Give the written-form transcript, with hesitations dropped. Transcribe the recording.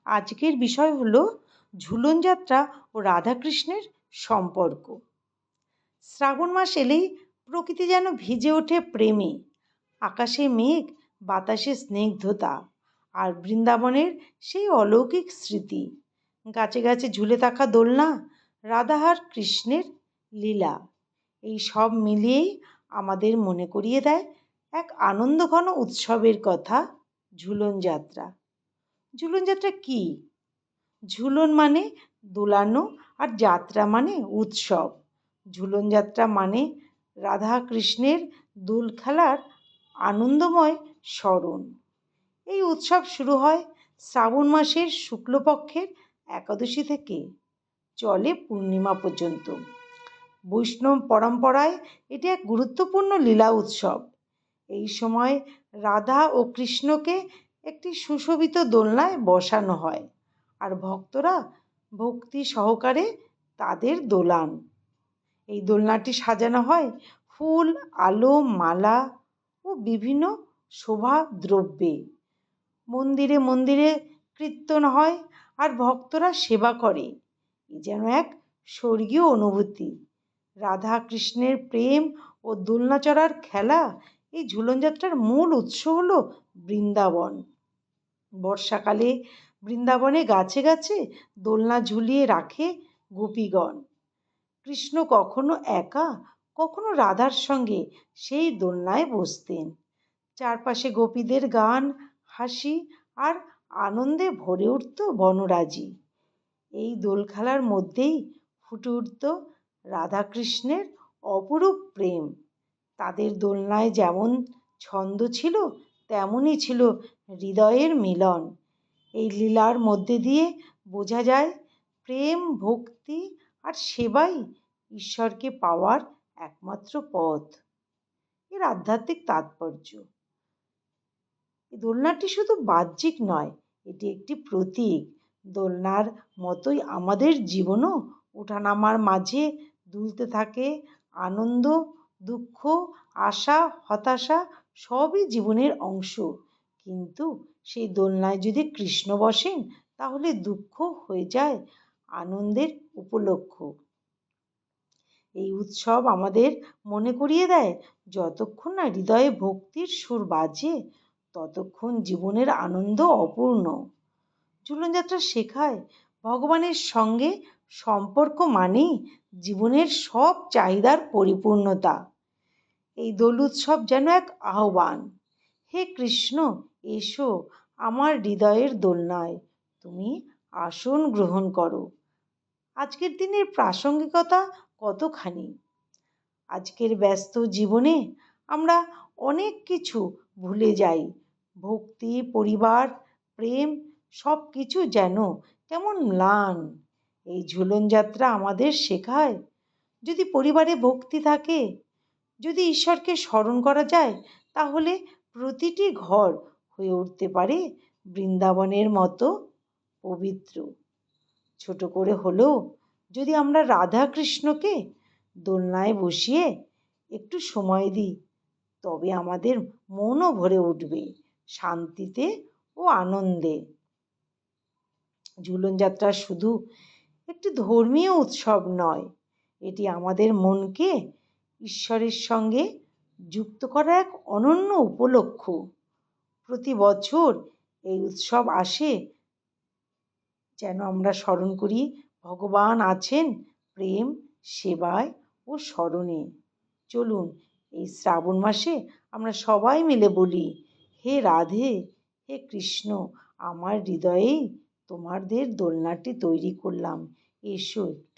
আজকের বিষয় হলো ঝুলন যাত্রা ও রাধাকৃষ্ণের সম্পর্ক। শ্রাবণ মাস এলেই প্রকৃতি যেন ভিজে ওঠে প্রেমে। আকাশে মেঘ, বাতাসে স্নিগ্ধতা, আর বৃন্দাবনের সেই অলৌকিক স্মৃতি। গাছে গাছে ঝুলে থাকা দোলনা, রাধা আর কৃষ্ণের লীলা, এই সব মিলিয়েই আমাদের মনে করিয়ে দেয় এক আনন্দঘন উৎসবের কথা, ঝুলন যাত্রা। ঝুলন যাত্রা কি? ঝুলন মানে দোলানো, আর যাত্রা মানে উৎসব। ঝুলন যাত্রা মানে রাধা কৃষ্ণের দোল খেলার আনন্দময় স্মরণ। এই উৎসব শুরু হয় শ্রাবণ মাসের শুক্লপক্ষের একাদশী থেকে, চলে পূর্ণিমা পর্যন্ত। বৈষ্ণব পরম্পরায় এটি এক গুরুত্বপূর্ণ লীলা উৎসব। এই সময় রাধা ও কৃষ্ণকে একটি সুশোভিত দোলনায় বসানো হয়, আর ভক্তরা ভক্তি সহকারে তাদের দোলান। এই দোলনাটি সাজানো হয় ফুল, আলো, মালা ও বিভিন্ন শোভা দ্রব্যে। মন্দিরে মন্দিরে কীর্তন হয় আর ভক্তরা সেবা করে। এ যেন এক স্বর্গীয় অনুভূতি। রাধা কৃষ্ণের প্রেম ও দোলনা চড়ার খেলা। এই ঝুলন যাত্রার মূল উৎস হলো বৃন্দাবন। বর্ষাকালে বৃন্দাবনে গাছে গাছে দোলনা ঝুলিয়ে রাখে গোপীগণ। কৃষ্ণ কখনো একা, কখনো রাধার সঙ্গে সেই দোলনায় বসতেন। চারপাশে গোপীদের গান, হাসি আর আনন্দে ভরে উঠত বনরাজি। এই দোল খেলার মধ্যেই ফুটে উঠত রাধাকৃষ্ণের অপরূপ প্রেম। তাদের দোলনায় যেমন ছন্দ ছিল, তেমনই ছিল হৃদয়ের মিলন। এই লীলার মধ্যে দিয়ে বোঝা যায় প্রেম, ভক্তি আর সেবাই ঈশ্বরকে পাওয়ার একমাত্র পথ। এর আধ্যাত্মিক তাৎপর্য। এই দোলনাটি শুধু বাহ্যিক নয়, এটি একটি প্রতীক। দোলনার মতোই আমাদের জীবনও ওঠানামার মাঝে দুলতে থাকে। আনন্দ, দুঃখ, আশা, হতাশা সবই জীবনের অংশ। কিন্তু সেই দোলনায় যদি কৃষ্ণ বসেন, তাহলে দুঃখ হয়ে যায় আনন্দের উপলক্ষ। এই উৎসব আমাদের মনে করিয়ে দেয়, যতক্ষণ না হৃদয়ে ভক্তির সুর বাজে, ততক্ষণ জীবনের আনন্দ অপূর্ণ। ঝুলন যাত্রা শেখায় ভগবানের সঙ্গে সম্পর্ক মানেই জীবনের সব চাহিদার পরিপূর্ণতা। এই দোল উৎসব যেন এক আহ্বান। হে কৃষ্ণ, এসো আমার হৃদয়ের দোলনায়, তুমি আসন গ্রহণ করো। আজকের দিনের প্রাসঙ্গিকতা কতখানি! আজকের ব্যস্ত জীবনে আমরা অনেক কিছু ভুলে যাই। ভক্তি, পরিবার, প্রেম সব কিছু যেন কেমন ম্লান। এই ঝুলন যাত্রা আমাদের শেখায়, যদি পরিবারে ভক্তি থাকে, যদি ঈশ্বরকে স্মরণ করা যায়, তাহলে প্রতিটি ঘর হয়ে উঠতে পারে বৃন্দাবনের মতো পবিত্র। ছোট করে হলেও যদি আমরা রাধা কৃষ্ণকে দোলনায় বসিয়ে একটু সময় দিই, তবে আমাদের মনও ভরে উঠবে শান্তিতে ও আনন্দে। ঝুলন যাত্রা শুধু একটি ধর্মীয় উৎসব নয়, এটি আমাদের মনকে ঈশ্বরের সঙ্গে যুক্ত করা এক অনন্য উপলক্ষ। প্রতি বছর এই উৎসব আসে যেন আমরা স্মরণ করি ভগবান আছেন প্রেম, সেবায় ও স্মরণে। চলুন এই শ্রাবণ মাসে আমরা সবাই মিলে বলি, হে রাধে, হে কৃষ্ণ, আমার হৃদয়েই তোমাদের দোলনাটি তৈরি করলাম, এসো একটু